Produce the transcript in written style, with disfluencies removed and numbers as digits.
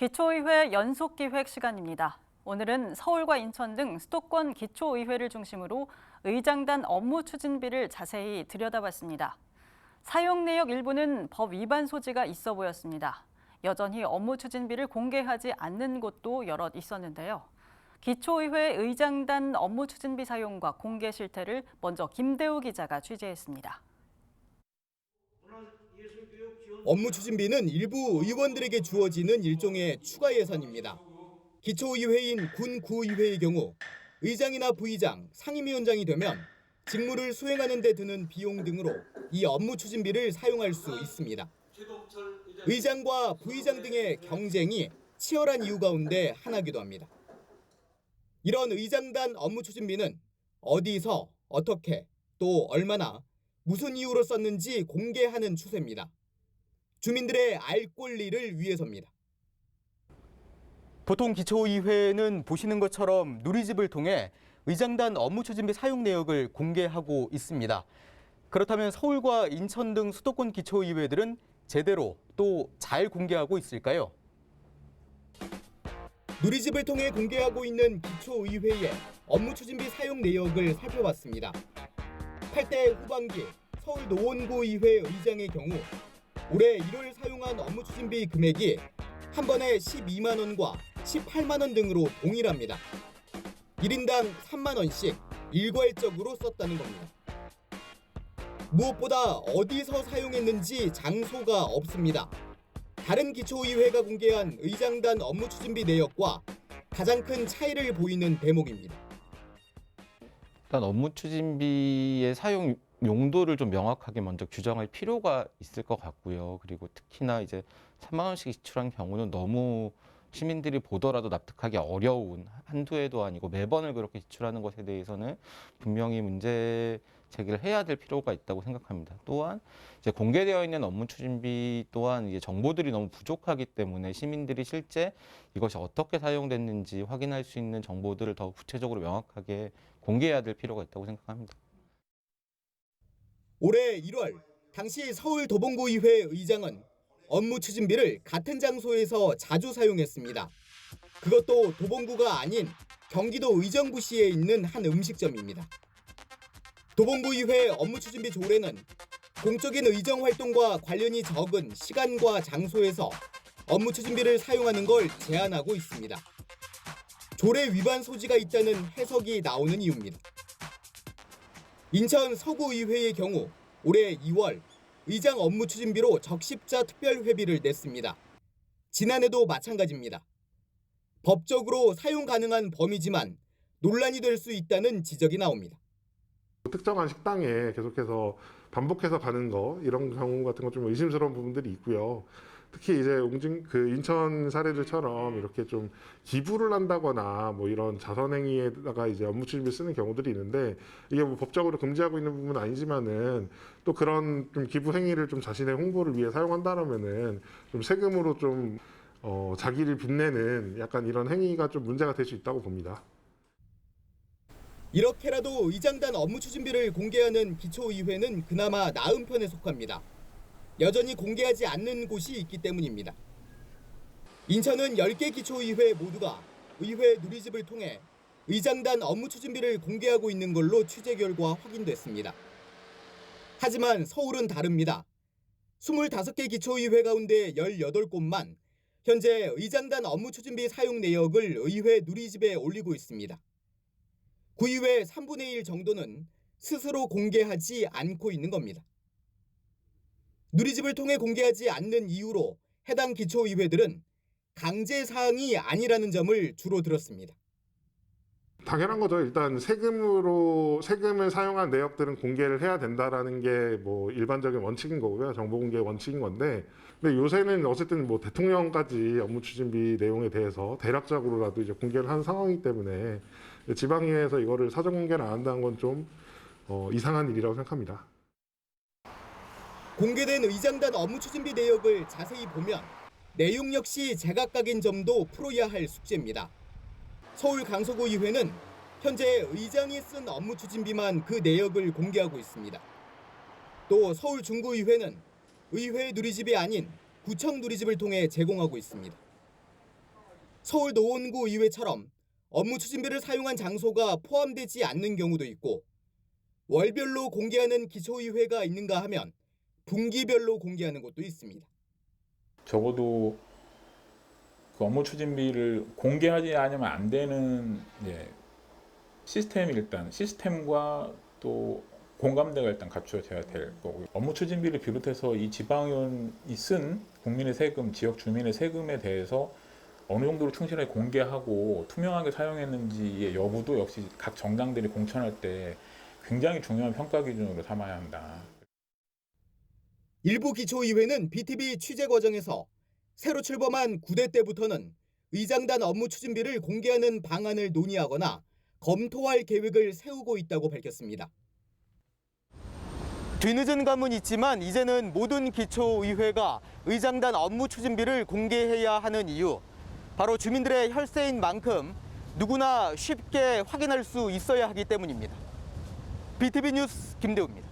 기초의회 연속기획 시간입니다. 오늘은 서울과 인천 등 수도권 기초의회를 중심으로 의장단 업무 추진비를 자세히 들여다봤습니다. 사용 내역 일부는 법 위반 소지가 있어 보였습니다. 여전히 업무 추진비를 공개하지 않는 곳도 여럿 있었는데요. 기초의회 의장단 업무 추진비 사용과 공개 실태를 먼저 김대우 기자가 취재했습니다. 업무 추진비는 일부 의원들에게 주어지는 일종의 추가 예산입니다. 기초의회인 군구의회의 경우 의장이나 부의장, 상임위원장이 되면 직무를 수행하는 데 드는 비용 등으로 이 업무 추진비를 사용할 수 있습니다. 의장과 부의장 등의 경쟁이 치열한 이유 가운데 하나이기도 합니다. 이런 의장단 업무 추진비는 어디서, 어떻게, 또 얼마나, 무슨 이유로 썼는지 공개하는 추세입니다. 주민들의 알 권리를 위해서입니다. 보통 기초의회는 보시는 것처럼 누리집을 통해 의장단 업무 추진비 사용 내역을 공개하고 있습니다. 그렇다면 서울과 인천 등 수도권 기초의회들은 제대로 또 잘 공개하고 있을까요? 누리집을 통해 공개하고 있는 기초의회의 업무 추진비 사용 내역을 살펴봤습니다. 8대 후반기 서울 노원구의회 의장의 경우 올해 1월 사용한 업무 추진비 금액이 한 번에 12만 원과 18만 원 등으로 동일합니다. 1인당 3만 원씩 일괄적으로 썼다는 겁니다. 무엇보다 어디서 사용했는지 장소가 없습니다. 다른 기초의회가 공개한 의장단 업무 추진비 내역과 가장 큰 차이를 보이는 대목입니다. 일단 업무 추진비의 사용 용도를 좀 명확하게 먼저 규정할 필요가 있을 것 같고요. 그리고 특히나 이제 3만 원씩 지출한 경우는 너무 시민들이 보더라도 납득하기 어려운, 한두 해도 아니고 매번을 그렇게 지출하는 것에 대해서는 분명히 문제 제기를 해야 될 필요가 있다고 생각합니다. 또한 이제 공개되어 있는 업무 추진비 또한 이제 정보들이 너무 부족하기 때문에 시민들이 실제 이것이 어떻게 사용됐는지 확인할 수 있는 정보들을 더 구체적으로 명확하게 공개해야 될 필요가 있다고 생각합니다. 올해 1월 당시 서울 도봉구의회 의장은 업무 추진비를 같은 장소에서 자주 사용했습니다. 그것도 도봉구가 아닌 경기도 의정부시에 있는 한 음식점입니다. 도봉구의회 업무 추진비 조례는 공적인 의정 활동과 관련이 적은 시간과 장소에서 업무 추진비를 사용하는 걸 제한하고 있습니다. 조례 위반 소지가 있다는 해석이 나오는 이유입니다. 인천 서구의회의 경우 올해 2월 의장 업무 추진비로 적십자 특별회비를 냈습니다. 지난해도 마찬가지입니다. 법적으로 사용 가능한 범위지만 논란이 될 수 있다는 지적이 나옵니다. 특정한 식당에 계속해서 반복해서 가는 거 이런 경우 같은 거 좀 의심스러운 부분들이 있고요. 특히 이제 인천 사례들처럼 이렇게 좀 기부를 한다거나 뭐 이런 자선행위에다가 이제 업무 추진비 쓰는 경우들이 있는데 이게 뭐 법적으로 금지하고 있는 부분은 아니지만은 또 그런 좀 기부 행위를 좀 자신의 홍보를 위해 사용한다라면은 좀 세금으로 좀 자기를 빛내는 약간 이런 행위가 좀 문제가 될 수 있다고 봅니다. 이렇게라도 의장단 업무 추진비를 공개하는 기초의회는 그나마 나은 편에 속합니다. 여전히 공개하지 않는 곳이 있기 때문입니다. 인천은 10개 기초의회 모두가 의회 누리집을 통해 의장단 업무 추진비를 공개하고 있는 걸로 취재 결과 확인됐습니다. 하지만 서울은 다릅니다. 25개 기초의회 가운데 18곳만 현재 의장단 업무 추진비 사용 내역을 의회 누리집에 올리고 있습니다. 구의회 3분의 1 정도는 스스로 공개하지 않고 있는 겁니다. 누리집을 통해 공개하지 않는 이유로 해당 기초의회들은 강제 사항이 아니라는 점을 주로 들었습니다. 당연한 거죠. 일단 세금을 사용한 내역들은 공개를 해야 된다라는 게 뭐 일반적인 원칙인 거고요. 정보 공개 원칙인 건데, 근데 요새는 어쨌든 뭐 대통령까지 업무 추진비 내용에 대해서 대략적으로라도 이제 공개를 하는 상황이기 때문에 지방의회에서 이거를 사전 공개를 안 한다는 건 좀 이상한 일이라고 생각합니다. 공개된 의장단 업무 추진비 내역을 자세히 보면 내용 역시 제각각인 점도 풀어야 할 숙제입니다. 서울 강서구의회는 현재 의장이 쓴 업무 추진비만 그 내역을 공개하고 있습니다. 또 서울 중구의회는 의회 누리집이 아닌 구청 누리집을 통해 제공하고 있습니다. 서울 노원구 의회처럼 업무 추진비를 사용한 장소가 포함되지 않는 경우도 있고 월별로 공개하는 기초의회가 있는가 하면 분기별로 공개하는 곳도 있습니다. 적어도 그 업무 추진비를 공개하지 않으면 안 되는 시스템과 또 공감대가 일단 갖춰져야 될 거고요. 업무 추진비를 비롯해서 이 지방의원이 쓴 국민의 세금, 지역 주민의 세금에 대해서 어느 정도로 충실하게 공개하고 투명하게 사용했는지의 여부도 역시 각 정당들이 공천할 때 굉장히 중요한 평가 기준으로 삼아야 한다. 일부 기초의회는 BTV 취재 과정에서 새로 출범한 9대 때부터는 의장단 업무 추진비를 공개하는 방안을 논의하거나 검토할 계획을 세우고 있다고 밝혔습니다. 뒤늦은 감은 있지만 이제는 모든 기초의회가 의장단 업무 추진비를 공개해야 하는 이유, 바로 주민들의 혈세인 만큼 누구나 쉽게 확인할 수 있어야 하기 때문입니다. BTV 뉴스 김대우입니다.